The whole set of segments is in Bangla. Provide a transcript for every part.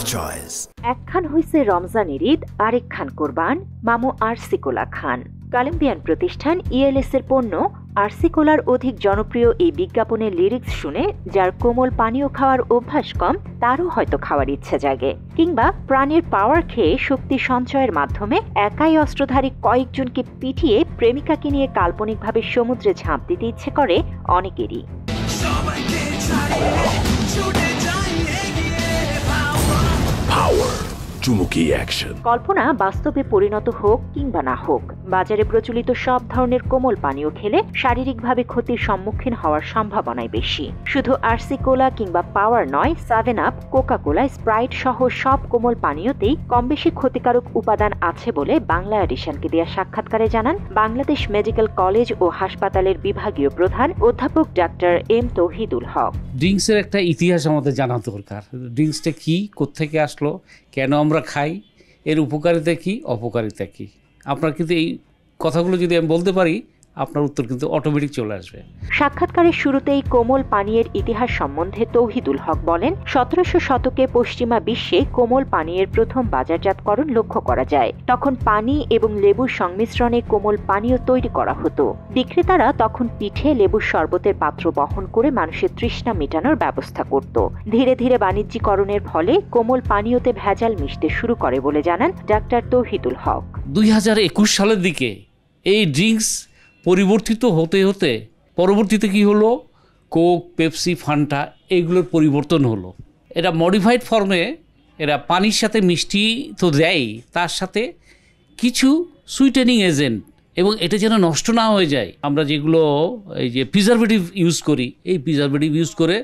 of choice. একখান হইছে রমজানের ঈদ, আরেকখান কোরবান মামু আরসি কোলা খান। কলম্বিয়ান প্রতিষ্ঠান ইএলএস এর পণ্য আরসি কোলার অধিক জনপ্রিয় এই বিজ্ঞাপনের লিরিক্স শুনে যার কোমল পানীয় খাওয়ার অভ্যাস কম, তারও হয়তো খাওয়ার ইচ্ছে জাগে। কিংবা প্রাণের পাওয়ার খেয়ে শক্তি সঞ্চয়ের মাধ্যমে একাই অস্ত্রধারী কয়েকজনকে পিটিয়ে প্রেমিকাকে নিয়ে কাল্পনিকভাবে সমুদ্রে ঝাঁপ দিতে ইচ্ছে করে অনেকেরই। Power. চুমুকি অ্যাকশন। কল্পনা বাস্তবে পরিণত হোক কিংবা না হোক, বাজারে প্রচলিত সব ধরনের কোমল পানীয় খেলে শারীরিকভাবে ক্ষতির সম্মুখীন হওয়ার সম্ভাবনাই বেশি। শুধু আরসি কোলা কিংবা পাওয়ার নয়, 7 আপ, কোকা কোলা, স্প্রাইট সহ সব কোমল পানীয়তেই কম বেশি ক্ষতিকারক উপাদান আছে বলে বাংলা এডিশনকে দেওয়া সাক্ষাৎকারে জানান বাংলাদেশ মেডিকেল কলেজ ও হাসপাতালের বিভাগীয় প্রধান অধ্যাপক ডাক্তার এম তৌহিদুল হক। ড্রিঙ্কসের একটা ইতিহাস আমাদের জানা দরকার। ড্রিঙ্কসটা কি, কোত্থেকে আসলো, কেন আমরা খাই, এর উপকারিতা কি, অপকারিতা কি। আপনার কিন্তু এই কথাগুলো যদি আমি বলতে পারি, আপনার উত্তর কিন্তু অটোমেটিক চলে আসবে। সাক্ষাৎকারের শুরুতেই কোমল পানীয়ের ইতিহাস সম্বন্ধে তৌহিদুল হক বলেন, 1700 শতকে পশ্চিমা বিশ্বে কোমল পানীয়ের প্রথম বাজারজাতকরণ লক্ষ্য করা যায়। তখন পানি এবং লেবুর সংমিশ্রণে কোমল পানীয় তৈরি করা হতো। বিক্রেতারা তখন পিঠে লেবুর শরবতের পাত্র বহন করে মানুষের তৃষ্ণা মেটানোর ব্যবস্থা করত। ধীরে ধীরে বাণিজ্যিকরণের ফলে কোমল পানীয়তে ভেজাল মিশতে শুরু করে বলে জানান ডাক্তার তৌহিদুল হক। 2021 সালের দিকে এই ড্রিঙ্কস পরিবর্তিত হতে হতে পরবর্তীতে কি হলো, কোক, পেপসি, ফান্টা এগুলোর পরিবর্তন হলো। এরা মডিফাইড ফর্মে, এরা পানির সাথে মিষ্টি তো দেয়, তার সাথে কিছু সুইটেনিং এজেন্ট, এবং এটা যেন নষ্ট না হয়ে যায়। আমরা যেগুলো এই যে প্রিজারভেটিভ ইউজ করি, এই প্রিজারভেটিভ ইউজ করে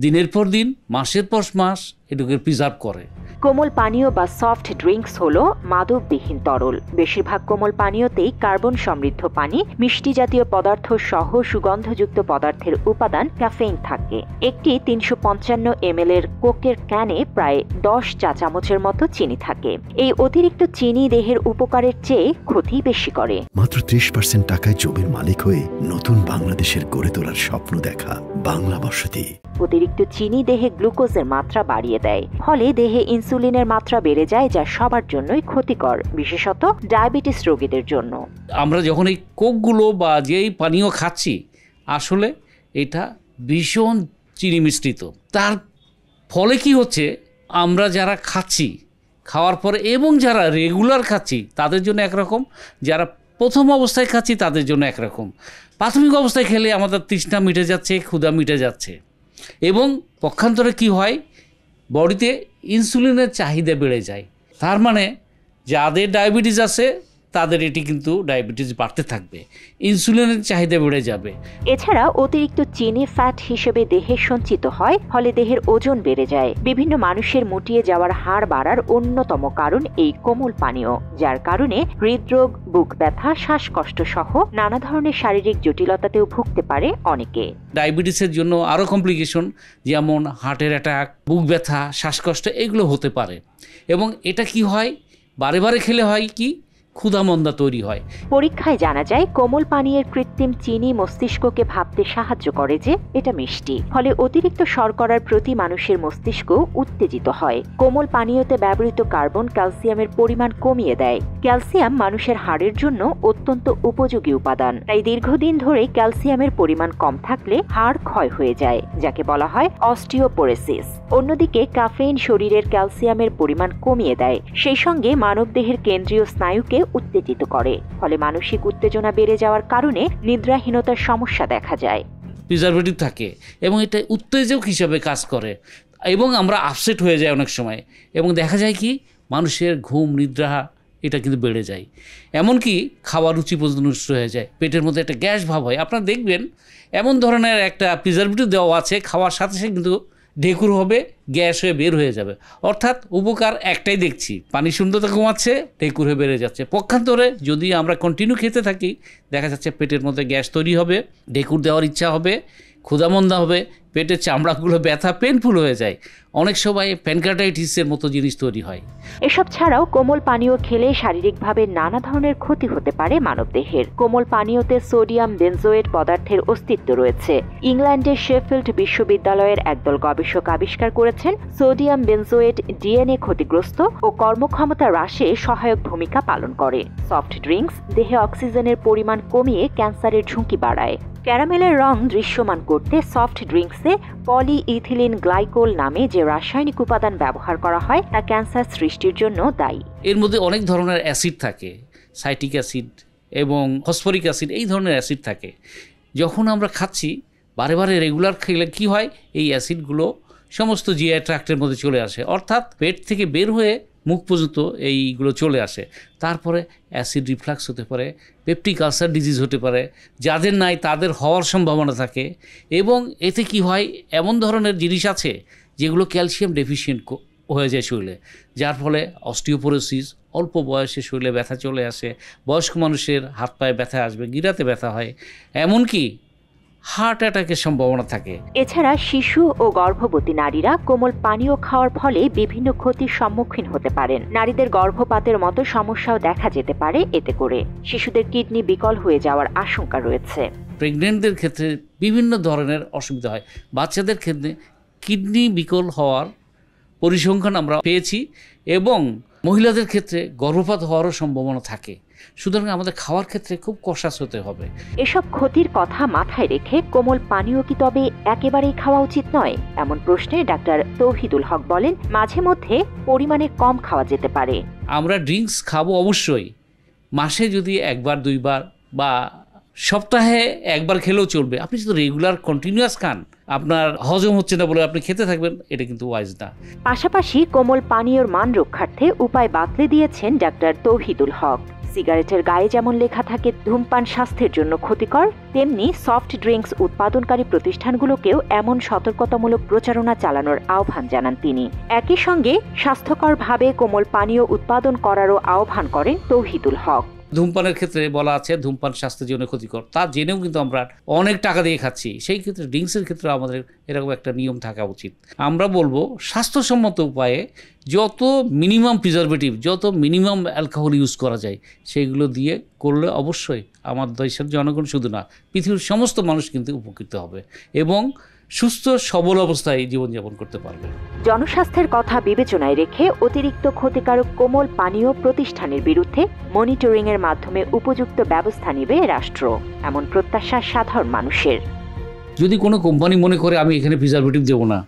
দিনের পর দিন, মাসের পর মাস এটাকে প্রিজার্ভ করে। কোমল পানীয় বা সফট ড্রিঙ্কস হলো মাদকবিহীন তরল। বেশিরভাগ কোমল পানীয়তেই কার্বন সমৃদ্ধ পানি, মিষ্টি জাতীয় পদার্থ সহ সুগন্ধযুক্ত পদার্থের উপাদান ক্যাফেইন থাকে। একটি 355 ml এর কোকের ক্যানে প্রায় 10 চা চামচের মতো চিনি থাকে। এই অতিরিক্ত চিনি দেহের উপকারের চেয়ে ক্ষতি বেশি করে। মাত্র 30% টাকায় জমির মালিক হয়ে নতুন বাংলাদেশের গড়ে তোলার স্বপ্ন দেখা বাংলা বসতি। অতিরিক্ত চিনি দেহে গ্লুকোজের মাত্রা বাড়িয়ে দেয়, ফলে দেহে ইনসুলিনের মাত্রা বেড়ে যায়, যা সবার জন্যই ক্ষতিকর, বিশেষত ডায়াবেটিস রোগীদের জন্য। আমরা যখন এই কোকগুলো বা যেই পানীয় খাচ্ছি, আসলে এটা ভীষণ চিনি মিশ্রিত। তার ফলে কি হচ্ছে, আমরা যারা খাচ্ছি, খাওয়ার পরে এবং যারা রেগুলার খাচ্ছি তাদের জন্য একরকম, যারা প্রথম অবস্থায় খাচ্ছি তাদের জন্য একরকম। প্রাথমিক অবস্থায় খেলে আমাদের তৃষ্ণা মিটে যাচ্ছে, ক্ষুধা মিটে যাচ্ছে, এবং পক্ষান্তরে কি হয়, বডিতে ইনসুলিনের চাহিদা বেড়ে যায়। তার মানে যাদের ডায়াবেটিস আছে তাদের এটি কিন্তু ডায়াবেটিস বাড়তে থাকবে, ইনসুলিনের চাহিদা বেড়ে যাবে। এছাড়া অতিরিক্ত চিনি ফ্যাট হিসেবে দেহে সঞ্চিত হয়, ফলে দেহের ওজন বেড়ে যায়। বিভিন্ন মানুষের মুটিয়ে যাওয়ার হার বাড়ার অন্যতম কারণ এই কোমল পানীয়, যার কারণে হৃদরোগ, বুক ব্যথা, শ্বাসকষ্ট সহ নানা ধরনের শারীরিক জটিলতাতেও ভুগতে পারে অনেকে। ডায়াবেটিসের জন্য আরও কমপ্লিকেশন, যেমন হার্টের অ্যাটাক, বুক ব্যথা, শ্বাসকষ্ট এগুলো হতে পারে। এবং এটা কি হয়, বারে বারে খেলে হয় কি, ক্ষুধামন্দা তৈরি হয়। পরীক্ষায় জানা যায় কোমল পানীয়ের কৃত্রিম চিনি মস্তিষ্ককে ভাবতে সাহায্য করে যে এটা মিষ্টি, ফলে অতিরিক্ত শর্করার প্রতি মানুষের মস্তিষ্ক উত্তেজিত হয়। কোমল পানীয়তে ব্যবহৃত কার্বন ক্যালসিয়ামের পরিমাণ কমিয়ে দেয়। ক্যালসিয়াম মানুষের হাড়ের জন্য অত্যন্ত উপযোগী উপাদান, তাই দীর্ঘদিন ধরে ক্যালসিয়ামের পরিমাণ কম থাকলে হাড় ক্ষয় হয়ে যায়, যাকে বলা হয় অস্টিওপোরোসিস। অন্যদিকে ক্যাফেইন শরীরের ক্যালসিয়ামের পরিমাণ কমিয়ে দেয়, সেই সঙ্গে মানবদেহের কেন্দ্রীয় স্নায়ুকে উত্তেজিত করে, ফলে মানসিক উত্তেজনা বেড়ে যাওয়ার কারণে নিদ্রাহীনতার সমস্যা দেখা যায়। প্রিজারভেটিভ থাকে এবং এটা উত্তেজক হিসাবে কাজ করে, এবং আমরা আপসেট হয়ে যাই অনেক সময়, এবং দেখা যায় কি মানুষের ঘুম, নিদ্রা এটা কিন্তু বেড়ে যায়। এমনকি খাওয়ার রুচি পর্যন্ত নষ্ট হয়ে যায়, পেটের মধ্যে একটা গ্যাস ভাব হয়। আপনারা দেখবেন এমন ধরনের একটা প্রিজারভেটিভ দেওয়া আছে, খাওয়ার সাথে সাথে কিন্তু ঢেকুর হবে, গ্যাস হয়ে বের হয়ে যাবে। অর্থাৎ উপকার একটাই দেখছি, পানি শূন্যতা কমাচ্ছে, ঢেকুর হয়ে বেড়ে যাচ্ছে। পক্ষান্তরে যদি আমরা কন্টিনিউ খেতে থাকি, দেখা যাচ্ছে পেটের মধ্যে গ্যাস তৈরি হবে, ঢেকুর দেওয়ার ইচ্ছা হবে, ক্ষুধামন্দা হবে, পেটের চামড়াগুলো ব্যথা পেনফুল হয়ে যায়, অনেক সময় প্যানক্রিয়াটাইটিসের মতো জিনিস তৈরি হয়। এসব ছাড়াও কোমল পানীয় খেলে শারীরিকভাবে নানা ধরনের ক্ষতি হতে পারে মানবদেহের। কোমল পানীয়তে সোডিয়াম বেনজোয়েট পদার্থের অস্তিত্ব রয়েছে। ইংল্যান্ডের শেফিল্ড বিশ্ববিদ্যালয়ের একদল গবেষক আবিষ্কার করেছেন সোডিয়াম বেনজোয়েট ডিএনএ ক্ষতিগ্রস্ত ও কর্মক্ষমতা হ্রাসে সহায়ক ভূমিকা পালন করে। সফট ড্রিঙ্কস দেহে অক্সিজেনের পরিমাণ কমিয়ে ক্যান্সারের ঝুঁকি বাড়ায়। ক্যারামেলের রং দৃশ্যমান করতে সফট ড্রিঙ্কসে পলিইথিলিন গ্লাইকোল নামে যে রাসায়নিক উপাদান ব্যবহার করা হয় তা ক্যান্সার সৃষ্টির জন্য দায়ী। এর মধ্যে অনেক ধরনের অ্যাসিড থাকে, সাইট্রিক অ্যাসিড এবং ফসফরিক অ্যাসিড, এই ধরনের অ্যাসিড থাকে। যখন আমরা খাচ্ছি বারে বারে রেগুলার খেলে কি হয়, এই অ্যাসিডগুলো সমস্ত জিআই ট্র্যাক্টের মধ্যে চলে আসে, অর্থাৎ পেট থেকে বের হয়ে মুখ পর্যন্ত এইগুলো চলে আসে। তারপরে অ্যাসিড রিফ্লাক্স হতে পারে, পেপটিক আলসার ডিজিজ হতে পারে, যাদের নাই তাদের হওয়ার সম্ভাবনা থাকে। এবং এতে কি হয়, এমন ধরনের জিনিস আছে যেগুলো ক্যালসিয়াম ডেফিসিয়েন্ট হয়ে যায় শরীরে, যার ফলে অস্টিওপোরোসিস, অল্প বয়সে শরীরে ব্যথা চলে আসে, বয়স্ক মানুষের হাত পায়ে ব্যথা আসবে, গিরাতে ব্যথা হয়, এমনকি হার্ট অ্যাটাকের সম্ভাবনা থাকে। এছাড়া শিশু ও গর্ভবতী নারীরা কোমল পানীয় খাওয়ার ফলে বিভিন্ন ক্ষতির সম্মুখীন হতে পারেন। নারীদের গর্ভপাতের মতো সমস্যাও দেখা যেতে পারে এতে করে। শিশুদের কিডনি বিকল হয়ে যাওয়ার আশঙ্কা রয়েছে। প্রেগনেন্টদের ক্ষেত্রে বিভিন্ন ধরনের অসুবিধা হয়। বাচ্চাদের ক্ষেত্রে কিডনি বিকল হওয়ার পরিসংখ্যান আমরা পেয়েছি, এবং মহিলাদের ক্ষেত্রে গর্ভপাত হওয়ারও সম্ভাবনা থাকে। সুতরাং আমাদের খাওয়ার ক্ষেত্রে খুব কশাস হতে হবে। এসব ক্ষতির কথা মাথায় রেখে কোমল পানীয় কি তবে একেবারেই খাওয়া উচিত নয়? এমন প্রশ্নে ডাক্তার তৌহিদুল হক বলেন, মাঝে মধ্যে পরিমাণে কম খাওয়া যেতে পারে। আমরা ড্রিঙ্কস খাবো অবশ্যই, মাসে যদি একবার দুইবার বা সপ্তাহে একবার খেলেও চলবে। আপনি যদি রেগুলার কন্টিনিউয়াস খান, আপনার হজম হচ্ছে না বলে আপনি খেতে থাকবেন, এটা কিন্তু ওয়াইজ না। পাশাপাশি কোমল পানীয়র মান রক্ষার্থে উপায় বাতলে দিয়েছেন ডাক্তার তৌহিদুল হক। সিগারেটের গায়ে যেমন লেখা থাকে ধূমপান স্বাস্থ্যের জন্য ক্ষতিকর, তেমনি সফট ড্রিঙ্কস উৎপাদনকারী প্রতিষ্ঠানগুলোকেও এমন সতর্কতামূলক প্রচারণা চালানোর আহ্বান জানান তিনি। একই সঙ্গে স্বাস্থ্যকরভাবে কোমল পানীয় উৎপাদন করারও আহ্বান করেন তৌহিদুল হক। ধূমপানের ক্ষেত্রে বলা আছে ধূমপান স্বাস্থ্যের জন্য ক্ষতিকর, তা জেনেও কিন্তু আমরা অনেক টাকা দিয়ে খাচ্ছি। সেই ক্ষেত্রে ড্রিঙ্কসের ক্ষেত্রে আমাদের এরকম একটা নিয়ম থাকা উচিত। আমরা বলবো স্বাস্থ্যসম্মত উপায়ে যত মিনিমাম প্রিজারভেটিভ, যত মিনিমাম অ্যালকোহল ইউজ করা যায় সেইগুলো দিয়ে করলে অবশ্যই আমার দেশের জনগণ শুধু না, পৃথিবীর সমস্ত মানুষ কিন্তু উপকৃত হবে এবং সুস্থ সবল অবস্থায় জীবনযাপন করতে পারবে। জনস্বাস্থ্যের কথা বিবেচনায় রেখে অতিরিক্ত ক্ষতিকারক কোমল পানীয় প্রতিষ্ঠানের বিরুদ্ধে মনিটরিংয়ের মাধ্যমে উপযুক্ত ব্যবস্থা নেবে রাষ্ট্র, এমন প্রত্যাশা সাধারণ মানুষের। যদি কোনো কোম্পানি মনে করে আমি এখানে প্রিজারভেটিভ দেবো না,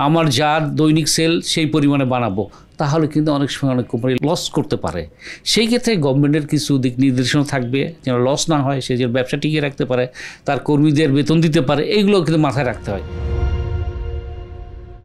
আমার যা দৈনিক সেল সেই পরিমাণে বানাবো, তাহলে কিন্তু অনেক সময় অনেক কোম্পানি লস করতে পারে। সেই ক্ষেত্রে গভর্নমেন্টের কিছু দিক নির্দেশনা থাকবে যেন লস না হয়, সে যেন ব্যবসা টিকিয়ে রাখতে পারে, তার কর্মীদের বেতন দিতে পারে, এইগুলো কিন্তু মাথায় রাখতে হয়।